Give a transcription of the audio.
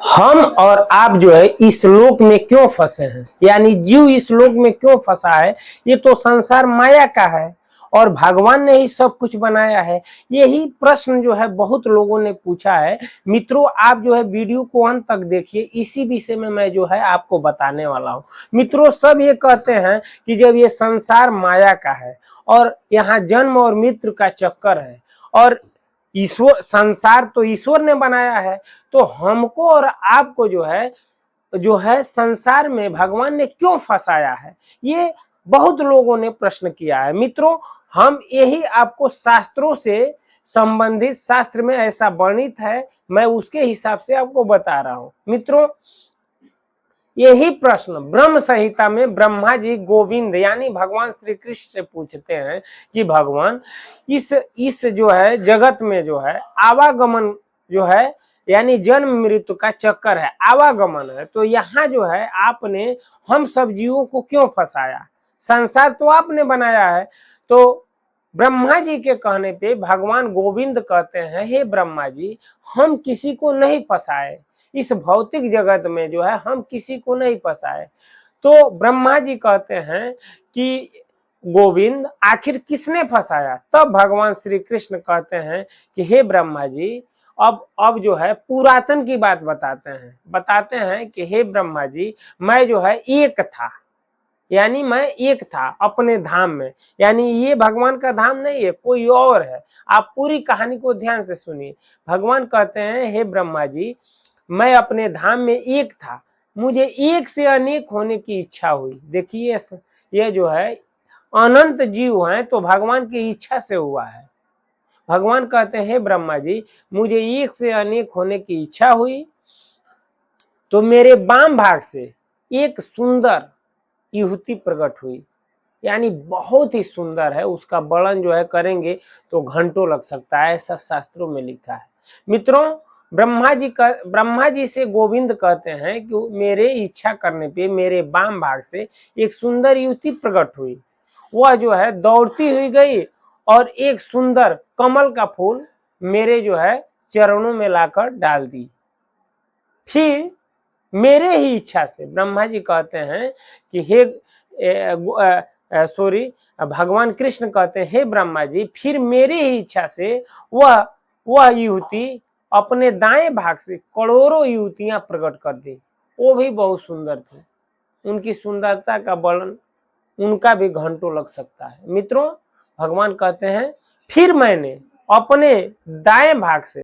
हम और आप जो है इस लोक में क्यों फंसे हैं, यानी जीव इस लोक में क्यों फंसा है। ये तो संसार माया का है और भगवान ने ही सब कुछ बनाया है। यही प्रश्न जो है बहुत लोगों ने पूछा है। मित्रों, आप जो है वीडियो को अंत तक देखिए, इसी विषय में मैं जो है आपको बताने वाला हूँ। मित्रों, सब ये कहते हैं कि जब ये संसार माया का है और यहाँ जन्म और मृत्यु का चक्कर है और ईश्वर, संसार तो ईश्वर ने बनाया है, तो हमको और आपको जो है संसार में भगवान ने क्यों फंसाया है, ये बहुत लोगों ने प्रश्न किया है। मित्रों, हम यही आपको शास्त्रों से संबंधित, शास्त्र में ऐसा वर्णित है, मैं उसके हिसाब से आपको बता रहा हूं। मित्रों, यही प्रश्न ब्रह्म संहिता में ब्रह्मा जी गोविंद यानी भगवान श्री कृष्ण से पूछते हैं कि भगवान इस जो है जगत में जो है आवागमन जो है, यानी जन्म मृत्यु का चक्कर है, आवागमन है, तो यहाँ जो है आपने हम सब जीवों को क्यों फंसाया। संसार तो आपने बनाया है। तो ब्रह्मा जी के कहने पे भगवान गोविंद कहते हैं, हे ब्रह्मा जी, हम किसी को नहीं फंसाए, इस भौतिक जगत में जो है हम किसी को नहीं फंसाए। तो ब्रह्मा जी कहते हैं कि गोविंद, आखिर किसने फंसाया। तब भगवान श्री कृष्ण कहते हैं कि हे ब्रह्मा जी, अब जो है पुरातन की बात बताते हैं कि हे ब्रह्मा जी, मैं जो है एक था, यानी मैं एक था अपने धाम में, यानी ये भगवान का धाम नहीं है, कोई और है। आप पूरी कहानी को ध्यान से सुनिए। भगवान कहते हैं, हे ब्रह्मा जी, मैं अपने धाम में एक था, मुझे एक से अनेक होने की इच्छा हुई। देखिए, ये जो है अनंत जीव हैं, तो भगवान की इच्छा से हुआ है। भगवान कहते हैं, ब्रह्मा जी, मुझे एक से अनेक होने की इच्छा हुई, तो मेरे वाम भाग से एक सुंदर युवती प्रकट हुई, यानी बहुत ही सुंदर है। उसका वर्णन जो है करेंगे तो घंटों लग सकता है, ऐसा शास्त्रों में लिखा है। मित्रों, ब्रह्मा जी से गोविंद कहते हैं कि मेरे इच्छा करने पे मेरे वाम भाग से एक सुंदर युवती प्रकट हुई। वह जो है दौड़ती हुई गई और एक सुंदर कमल का फूल मेरे जो है चरणों में लाकर डाल दी। फिर मेरे ही इच्छा से ब्रह्मा जी कहते हैं कि हे भगवान कृष्ण कहते हैं, हे ब्रह्मा जी, फिर मेरी ही इच्छा से वह युवती अपने दाएं भाग से करोड़ों युवतियां प्रकट कर दी। वो भी बहुत सुंदर थी। उनकी सुंदरता का वर्णन उनका भी घंटों लग सकता है। मित्रों, भगवान कहते हैं, फिर मैंने अपने दाएं भाग से